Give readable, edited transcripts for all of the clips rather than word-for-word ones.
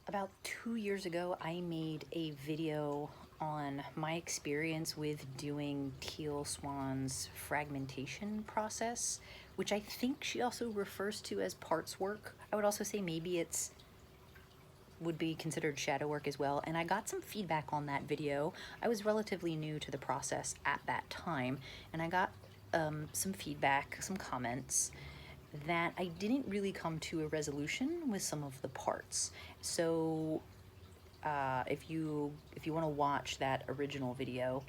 About 2 years ago, I made a video on my experience with doing Teal Swan's fragmentation process, which I think she also refers to as parts work. I would also say maybe it's would be considered shadow work as well. And I got some feedback on that video. I was relatively new to the process at that time, and I got some feedback, some comments that I didn't really come to a resolution with some of the parts. So if you want to watch that original video,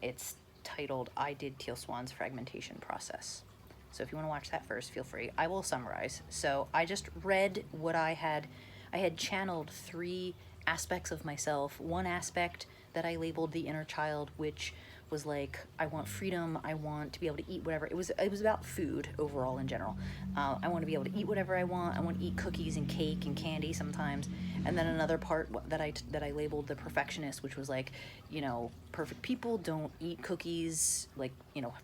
it's titled "I Did Teal Swan's Fragmentation Process." So if you want to watch that first, feel free. I will summarize. So I just read what I had. I had channeled three aspects of myself. One aspect that I labeled the inner child, which was like, I want freedom, I want to be able to eat whatever. It was about food overall in general. I want to be able to eat whatever I want. I want to eat cookies and cake and candy sometimes. And then another part that I labeled the perfectionist, which was like, perfect people don't eat cookies, like,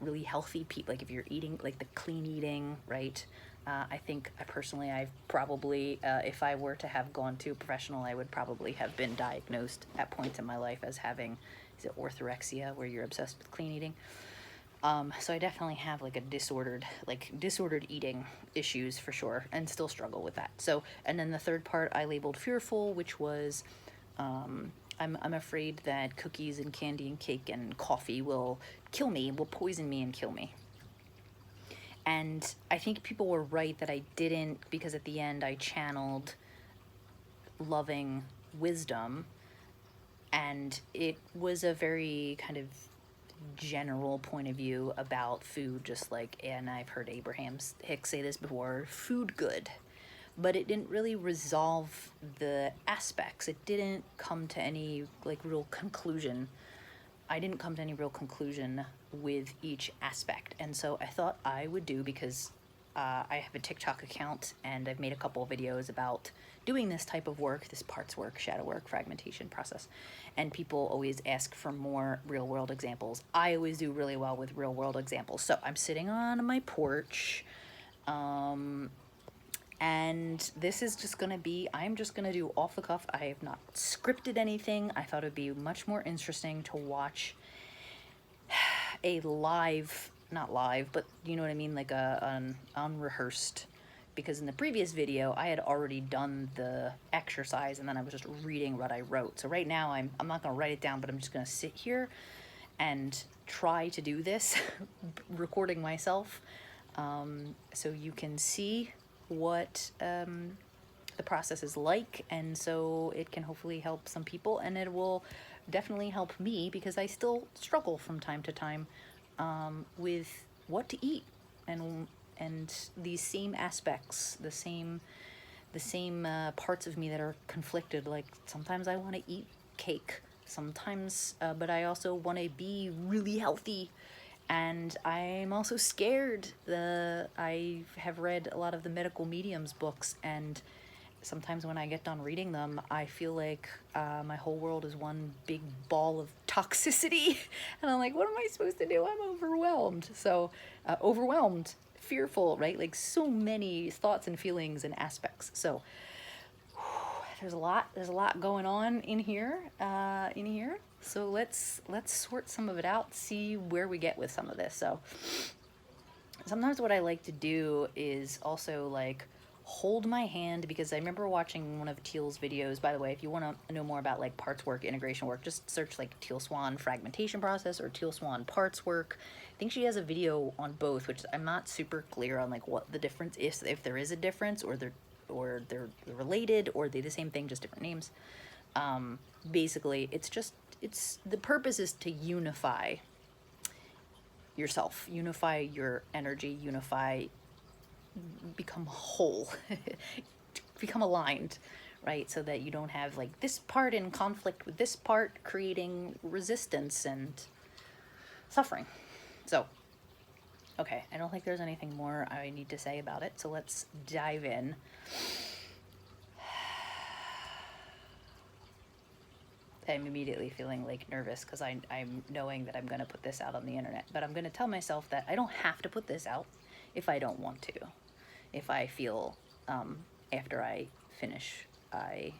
really healthy people. Like if you're eating like the clean eating, right? I think personally, I've probably, if I were to have gone to a professional, I would probably have been diagnosed at points in my life as having, is it orthorexia, where you're obsessed with clean eating? So I definitely have like a disordered eating issues for sure, and still struggle with that. So, and then the third part I labeled fearful, which was, I'm afraid that cookies and candy and cake and coffee will kill me, will poison me and kill me. And I think people were right that I didn't, because at the end I channeled loving wisdom, and it was a very kind of general point of view about food, just like, and I've heard Abraham Hicks say this before, food good. But it didn't really resolve the aspects. It didn't come to any like real conclusion. I didn't come to any real conclusion with each aspect. And so I thought I would do, because I have a TikTok account and I've made a couple of videos about doing this type of work, this parts work, shadow work, fragmentation process. And people always ask for more real world examples. I always do really well with real world examples. So I'm sitting on my porch, and this is just gonna be, I'm just gonna do off the cuff. I have not scripted anything. I thought it'd be much more interesting to watch a live, not live, but you know what I mean, like an unrehearsed, because in the previous video I had already done the exercise and then I was just reading what I wrote. So right now I'm not gonna write it down, but I'm just gonna sit here and try to do this, recording myself, so you can see what the process is like, and so it can hopefully help some people, and it will definitely help me, because I still struggle from time to time with what to eat, and these same aspects, the same parts of me that are conflicted. Like sometimes I want to eat cake, sometimes, but I also want to be really healthy. And I'm also scared. I have read a lot of the medical mediums books, and sometimes when I get done reading them, I feel like my whole world is one big ball of toxicity. And I'm like, what am I supposed to do? I'm overwhelmed. So overwhelmed, fearful, right? Like so many thoughts and feelings and aspects. So there's a lot going on in here. So let's sort some of it out, see where we get with some of this. So sometimes what I like to do is also like hold my hand, because I remember watching one of Teal's videos. By the way, if you want to know more about like parts work, integration work, just search like Teal Swan fragmentation process or Teal Swan parts work. I think she has a video on both, which I'm not super clear on like what the difference is, if there is a difference, or they're related, or they're the same thing, just different names. Basically, it's the purpose is to unify yourself, unify your energy, become whole, become aligned, right? So that you don't have like this part in conflict with this part, creating resistance and suffering. So, okay, I don't think there's anything more I need to say about it. So let's dive in. I'm immediately feeling like nervous, because I'm knowing that I'm going to put this out on the internet, but I'm going to tell myself that I don't have to put this out if I don't want to. If I feel after I finish, I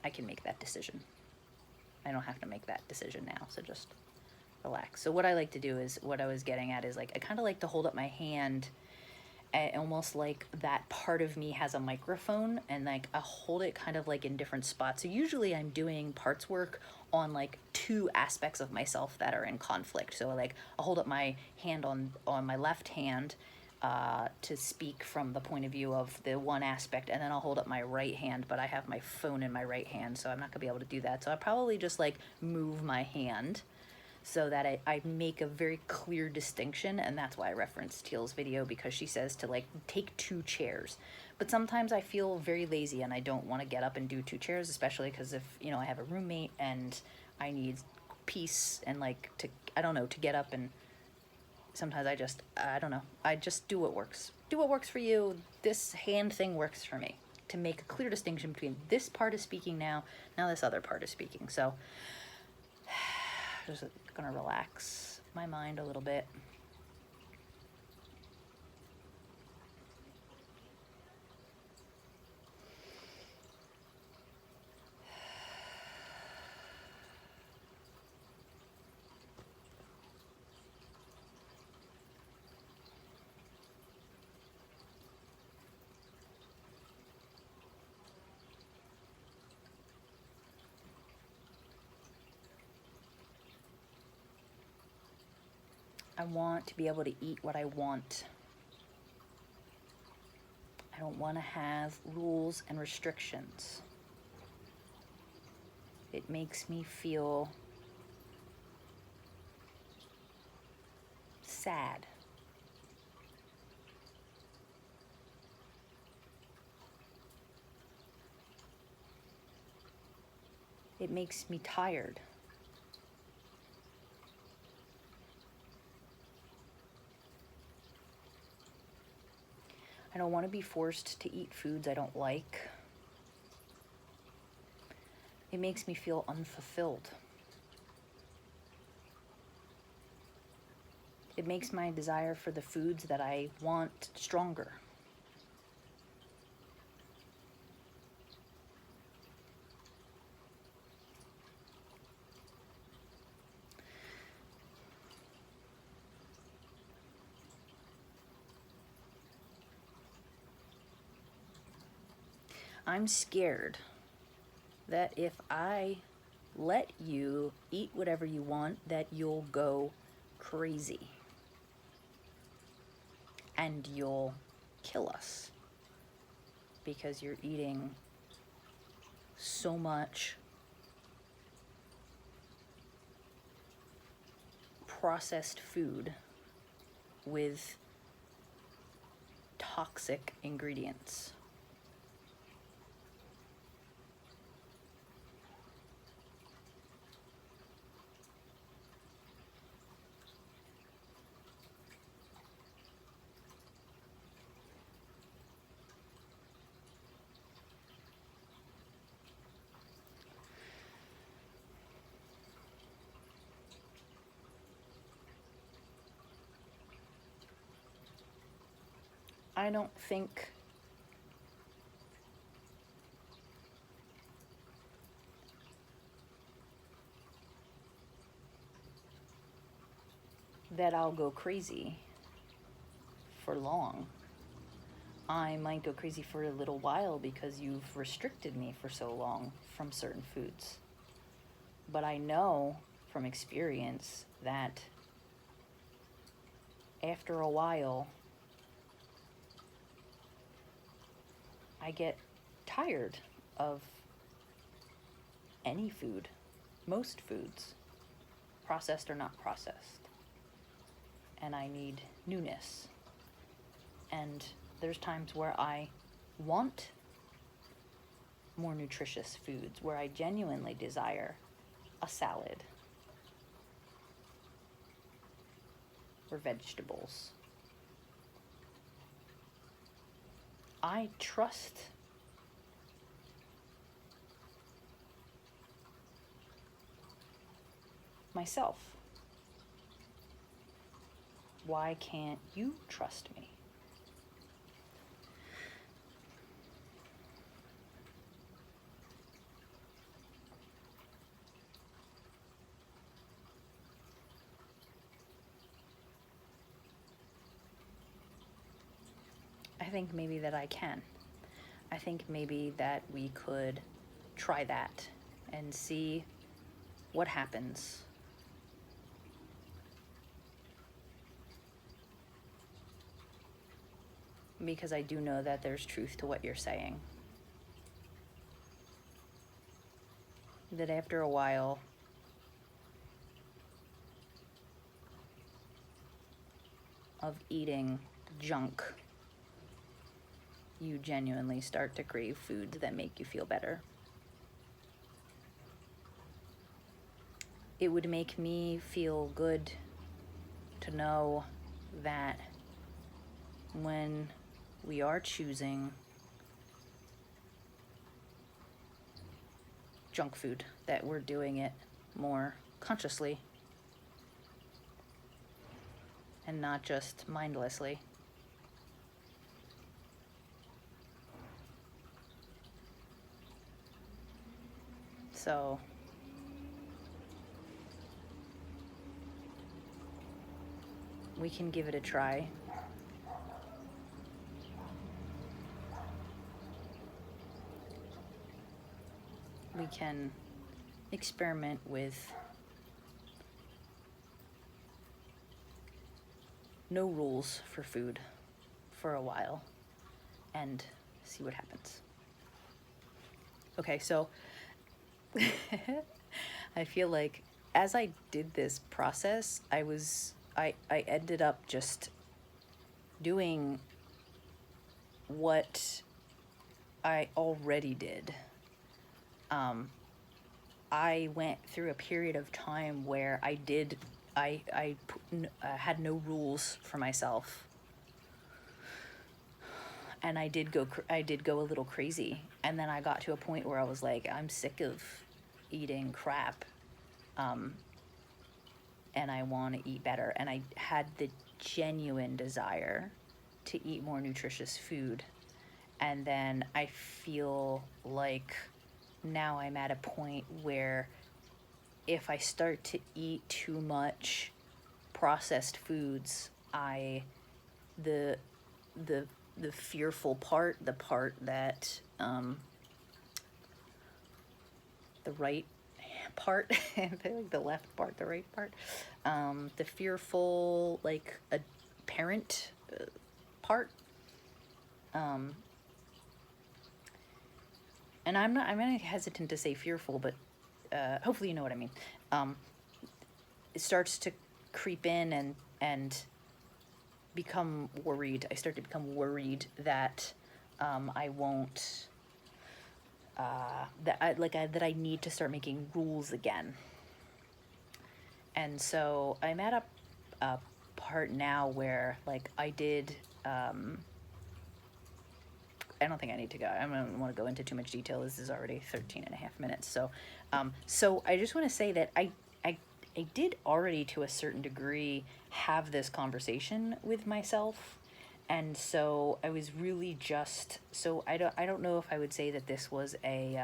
I can make that decision. I don't have to make that decision now, so just relax. So what I like to do is, what I was getting at is, like, I kind of like to hold up my hand, almost like that part of me has a microphone, and like I hold it kind of like in different spots. So usually I'm doing parts work on like two aspects of myself that are in conflict. So like I'll hold up my hand on my left hand to speak from the point of view of the one aspect, and then I'll hold up my right hand, but I have my phone in my right hand, so I'm not gonna be able to do that. So I'll probably just like move my hand so that I make a very clear distinction. And that's why I referenced Teal's video, because she says to like take 2 chairs. But sometimes I feel very lazy and I don't want to get up and do 2 chairs, especially because if, you know, I have a roommate and I need peace and like to, I don't know, to get up. And sometimes I don't know, I just do what works. Do what works for you. This hand thing works for me, to make a clear distinction between this part is speaking now this other part is speaking. So just gonna relax my mind a little bit. I want to be able to eat what I want. I don't want to have rules and restrictions. It makes me feel sad. It makes me tired. I don't want to be forced to eat foods I don't like. It makes me feel unfulfilled. It makes my desire for the foods that I want stronger. I'm scared that if I let you eat whatever you want, that you'll go crazy and you'll kill us, because you're eating so much processed food with toxic ingredients. I don't think that I'll go crazy for long. I might go crazy for a little while because you've restricted me for so long from certain foods. But I know from experience that after a while, I get tired of any food, most foods, processed or not processed. And I need newness. And there's times where I want more nutritious foods, where I genuinely desire a salad or vegetables. I trust myself. Why can't you trust me? think maybe that I can. I think maybe that we could try that and see what happens. Because I do know that there's truth to what you're saying. That after a while, of eating junk, you genuinely start to crave foods that make you feel better. It would make me feel good to know that when we are choosing junk food, that we're doing it more consciously and not just mindlessly. So we can give it a try. We can experiment with no rules for food for a while and see what happens. Okay, so I feel like as I did this process, I ended up just doing what I already did. I went through a period of time where I had no rules for myself, and I did go a little crazy. And then I got to a point where I was like, I'm sick of eating crap, and I want to eat better. And I had the genuine desire to eat more nutritious food. And then I feel like now I'm at a point where if I start to eat too much processed foods, the fearful part, the part that the right part, like the left part, the right part, the fearful, like a parent part. And I'm hesitant to say fearful, but hopefully you know what I mean. It starts to creep in and become worried. I start to become worried that I won't, that I need to start making rules again. And so I'm at a part now where, like, I did. I don't think I need to go. I don't want to go into too much detail. This is already 13 and a half minutes. So, so I just want to say that I did already, to a certain degree, have this conversation with myself. And so I was really just, so I don't know if I would say that this was a,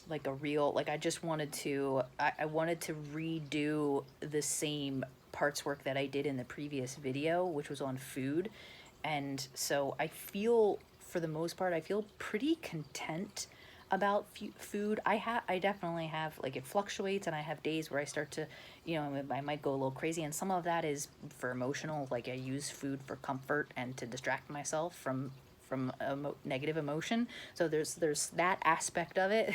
like a real, like I just wanted to, I wanted to redo the same parts work that I did in the previous video, which was on food. And so I feel, for the most part, I feel pretty content about food. I definitely have, like, it fluctuates, and I have days where I start to, you know, I might go a little crazy, and some of that is for emotional, like I use food for comfort and to distract myself from negative emotion. So there's that aspect of it.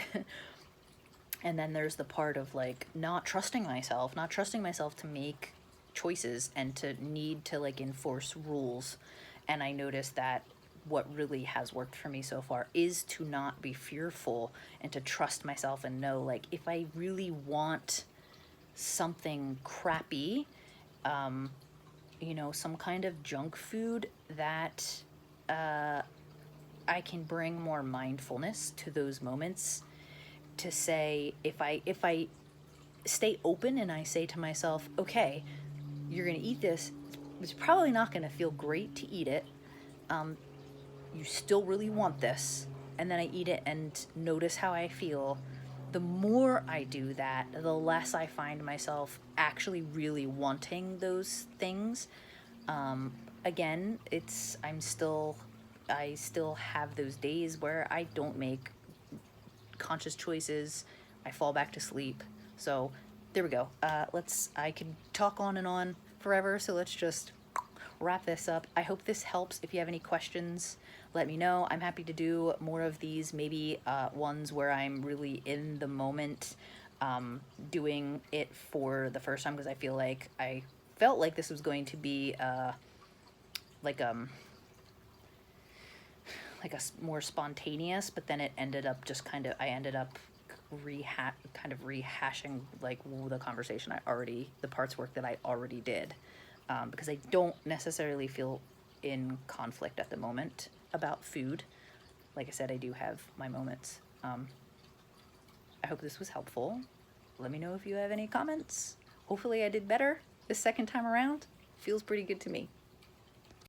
And then there's the part of, like, not trusting myself to make choices and to need to, like, enforce rules. And I noticed that what really has worked for me so far is to not be fearful and to trust myself and know, like, if I really want something crappy, you know, some kind of junk food, that I can bring more mindfulness to those moments, to say, if I stay open and I say to myself, okay, you're gonna eat this, it's probably not gonna feel great to eat it, you still really want this, and then I eat it and notice how I feel. The more I do that, the less I find myself actually really wanting those things. again, I still have those days where I don't make conscious choices. I fall back to sleep. So there we go. I could talk on and on forever. So let's just wrap this up. I hope this helps. If you have any questions, let me know. I'm happy to do more of these, maybe ones where I'm really in the moment, doing it for the first time, because I felt like this was going to be like more spontaneous, but then it ended up just I ended up rehashing like the conversation the parts work that I already did, because I don't necessarily feel in conflict at the moment about food. Like I said, I do have my moments. I hope this was helpful. Let me know if you have any comments. Hopefully I did better this second time around. Feels pretty good to me.